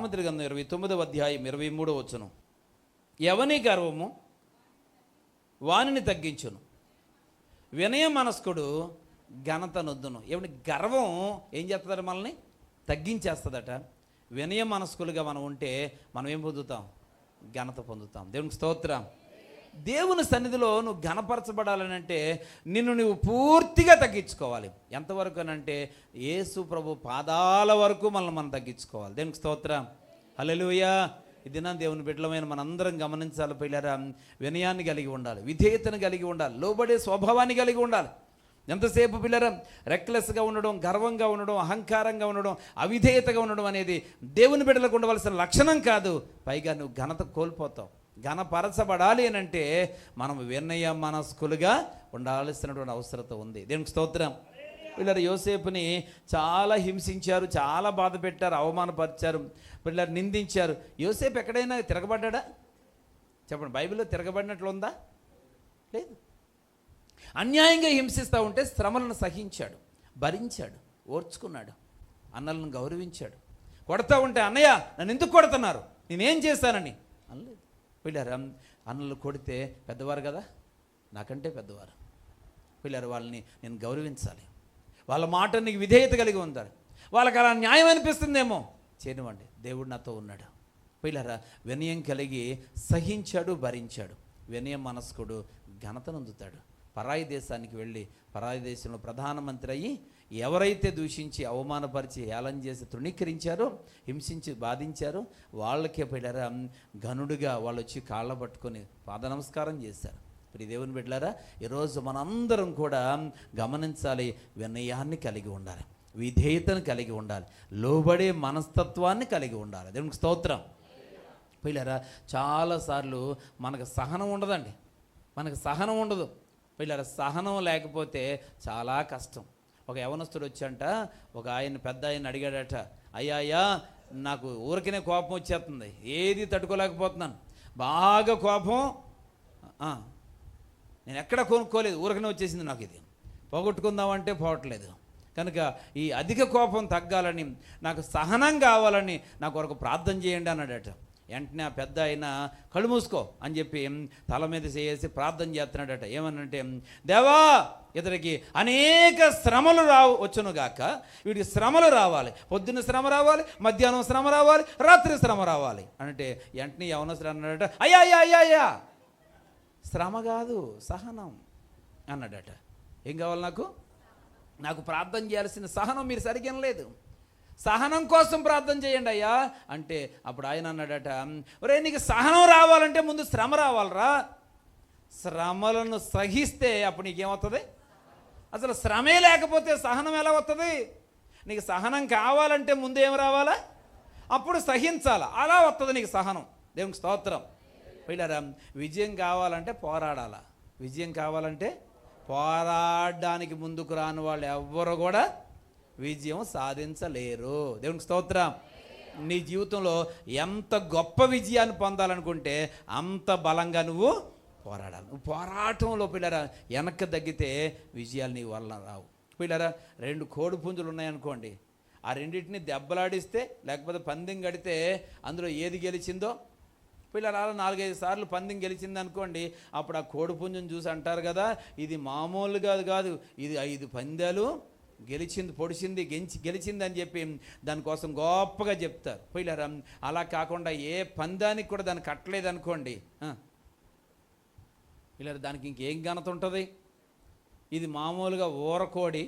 సామెతల గ్రంథం 29వ అధ్యాయం 23వ వచనం. ఎవని గర్వము వానిని తగ్గించును, వినయ మనస్కుడు ఘనత నొద్దును. ఏమంటే గర్వం ఏం చేస్తుందట? మనల్ని తగ్గించేస్తుందట. వినయ మనస్కులుగా మనం ఉంటే మనం ఏం పొందుతాం? ఘనత పొందుతాం. దేవునికి స్తోత్రం. దేవుని సన్నిధిలో నువ్వు ఘనపరచబడాలని అంటే నిన్ను నువ్వు పూర్తిగా తగ్గించుకోవాలి. ఎంతవరకు అని అంటే యేసు ప్రభు పాదాల వరకు మనం తగ్గించుకోవాలి. దేవునికి స్తోత్రం. హల్లెలూయా. ఈ దినం దేవుని బిడ్డలమైన మనందరం గమనించాలి పిల్లరా. వినయాన్ని కలిగి ఉండాలి, విధేయతను కలిగి ఉండాలి, లోబడే స్వభావాన్ని కలిగి ఉండాలి. ఎంతసేపు పిల్లరా రెక్లెస్గా ఉండడం, గర్వంగా ఉండడం, అహంకారంగా ఉండడం, అవిధేయతగా ఉండడం అనేది దేవుని బిడ్డలకు ఉండవలసిన లక్షణం కాదు. పైగా నువ్వు ఘనత కోల్పోతావు. ఘనపరచబడాలి అని అంటే మనం వినయ మనస్కులుగా ఉండాల్సినటువంటి అవసరత ఉంది. దేవునికి స్తోత్రం. పిల్లలు యోసేపుని చాలా హింసించారు, చాలా బాధ పెట్టారు, అవమానపరిచారు, పిల్లలు నిందించారు. యోసేపు ఎక్కడైనా తిరగబడ్డా? చెప్పండి, బైబిల్లో తిరగబడినట్లు ఉందా? లేదు. అన్యాయంగా హింసిస్తూ ఉంటే శ్రమలను సహించాడు, భరించాడు, ఓర్చుకున్నాడు, అన్నలను గౌరవించాడు. కొడతా ఉంటే అన్నయ్య నన్ను ఎందుకు కొడుతున్నారు, నేనేం చేశానని అనలేదు. పిల్లలు అన్నలు కొడితే పెద్దవారు కదా, నాకంటే పెద్దవారు. పిల్లలు వాళ్ళని నేను గౌరవించాలి, వాళ్ళ మాట నీకు విధేయత కలిగి ఉండాలి. వాళ్ళకి అలా న్యాయం అనిపిస్తుందేమో, చేయనివ్వండి, దేవుడు నాతో ఉన్నాడు. పిల్లరా వినయం కలిగి సహించాడు, భరించాడు. వినయ మనస్కుడు ఘనత నొందుతాడు. పరాయి దేశానికి వెళ్ళి పరాయి దేశంలో ప్రధానమంత్రి అయ్యి ఎవరైతే దూషించి అవమానపరిచి హేళన చేసి తృణీకరించారో, హింసించి బాధించారో వాళ్ళకే పిల్లరా ఘనుడిగా వాళ్ళు వచ్చి కాళ్ళ పట్టుకొని పాద నమస్కారం చేశారు. ప్రియ దేవుని బిడ్డలారా, ఈరోజు మనందరం కూడా గమనించాలి, వినయాన్ని కలిగి ఉండాలి, విధేయతను కలిగి ఉండాలి, లోబడే మనస్తత్వాన్ని కలిగి ఉండాలి. దేవునికి స్తోత్రం. పిల్లరా చాలాసార్లు మనకు సహనం ఉండదండి, మనకు సహనం ఉండదు. పిల్లరా సహనం లేకపోతే చాలా కష్టం. ఒక యవనస్తుడు వచ్చాంట, ఒక పెద్ద ఆయన అడిగాడట, అయ్యా నాకు ఊరికనే కోపం వచ్చేస్తుంది, ఏది తట్టుకోలేకపోతున్నాను, బాగా కోపం, నేను ఎక్కడ కొనుక్కోలేదు, ఊరికనే వచ్చేసింది నాకు, ఇది పోగొట్టుకుందామంటే పోవట్లేదు, కనుక ఈ అధిక కోపం తగ్గాలని, నాకు సహనం కావాలని నాకు కొరకు ప్రార్థన చేయండి అన్నాడట. వెంటనే ఆ పెద్ద ఆయన కళ్ళు మూసుకో అని చెప్పి తల మీద చేసి ప్రార్థన చేస్తున్నాడట. ఏమనంటే, దేవా ఇతనికి అనేక శ్రమలు వచ్చునుగాక, వీడికి శ్రమలు రావాలి, పొద్దున్న శ్రమ రావాలి, మధ్యాహ్నం శ్రమ రావాలి, రాత్రి శ్రమ రావాలి అంటే వెంటనే యవనస్తుడు అన్నాడట, అయ్యా శ్రమ కాదు సహనం అన్నాడట. ఏం కావాలి నాకు ప్రార్థన చేయాల్సిన సహనం మీరు సరిగ్గా లేదు, సహనం కోసం ప్రార్థన చేయండి అయ్యా అంటే అప్పుడు ఆయన అన్నాడట, ఒరే నీకు సహనం రావాలంటే ముందు శ్రమ రావాలరా, శ్రమలను సహిస్తే అప్పుడు నీకేమవుతుంది? అసలు శ్రమే లేకపోతే సహనం ఎలా వస్తుంది? నీకు సహనం కావాలంటే ముందు ఏం రావాలా? అప్పుడు సహించాలా, అలా వస్తుంది నీకు సహనం. దేవునికి స్తోత్రం. పిల్లరా విజయం కావాలంటే పోరాడాలా, విజయం కావాలంటే పోరాడడానికి ముందుకు రాని వాళ్ళు ఎవ్వరు కూడా విజయం సాధించలేరు. దేవునికి స్తోత్రం. నీ జీవితంలో ఎంత గొప్ప విజయాన్ని పొందాలనుకుంటే అంత బలంగా నువ్వు పోరాడాలి. నువ్వు పోరాటంలో పిల్లరా వెనక్కి తగ్గితే విజయాలు నీ వల్ల రావు. పిల్లరా 2 కోడి పుంజులు ఉన్నాయనుకోండి, ఆ రెండింటిని దెబ్బలాడిస్తే లేకపోతే పందెం కడితే అందులో ఏది గెలిచిందో, పిల్లలు 4-5 సార్లు పందెం గెలిచింది అనుకోండి, అప్పుడు ఆ కోడి పుంజుని చూసి అంటారు కదా, ఇది మామూలుగా కాదు, ఇది 5 పందాలు గెలిచింది, పొడిచింది, గెలిచింది అని చెప్పి దానికోసం గొప్పగా చెప్తారు. పిల్లరా అలా కాకుండా ఏ పందానికి కూడా దాన్ని కట్టలేదు అనుకోండి, పిల్లలు దానికి ఇంకేం ఘనత ఉంటుంది? ఇది మామూలుగా ఊరకోడి,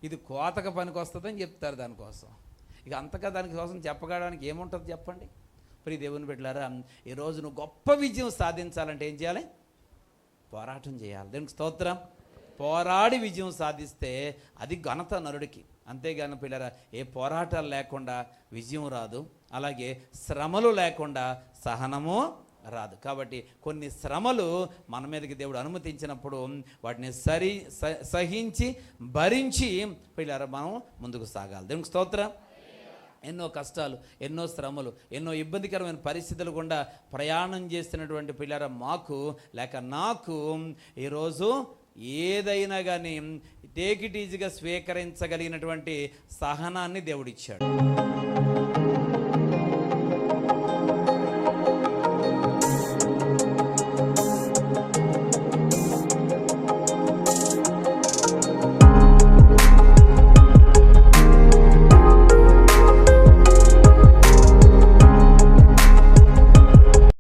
ఇది కోతక పనికి వస్తుందని చెప్తారు దానికోసం. ఇక అంతగా దానికోసం చెప్పడానికి ఏముంటుంది చెప్పండి? ప్రియ దేవుని బిడ్డలారా, ఈరోజు నువ్వు గొప్ప విజయం సాధించాలంటే ఏం చేయాలి? పోరాటం చేయాలి. దేవునికి స్తోత్రం. పోరాడి విజయం సాధిస్తే అది ఘనత నరుడికి. అంతేగాని పిల్లరా ఏ పోరాటాలు లేకుండా విజయం రాదు, అలాగే శ్రమలు లేకుండా సహనము రాదు. కాబట్టి కొన్ని శ్రమలు మన మీదకి దేవుడు అనుమతించినప్పుడు వాటిని సహించి భరించి పిల్లరా మనం ముందుకు సాగాలి. దేవునికి స్తోత్రం. ఎన్నో కష్టాలు, ఎన్నో శ్రమలు, ఎన్నో ఇబ్బందికరమైన పరిస్థితులు గుండా ప్రయాణం చేస్తున్నటువంటి పిల్లరా మాకు లేక నాకు ఈరోజు ఏదైనా కానీ టేక్ ఇట్ ఈజీగా స్వీకరించగలిగినటువంటి సహనాన్ని దేవుడిచ్చాడు.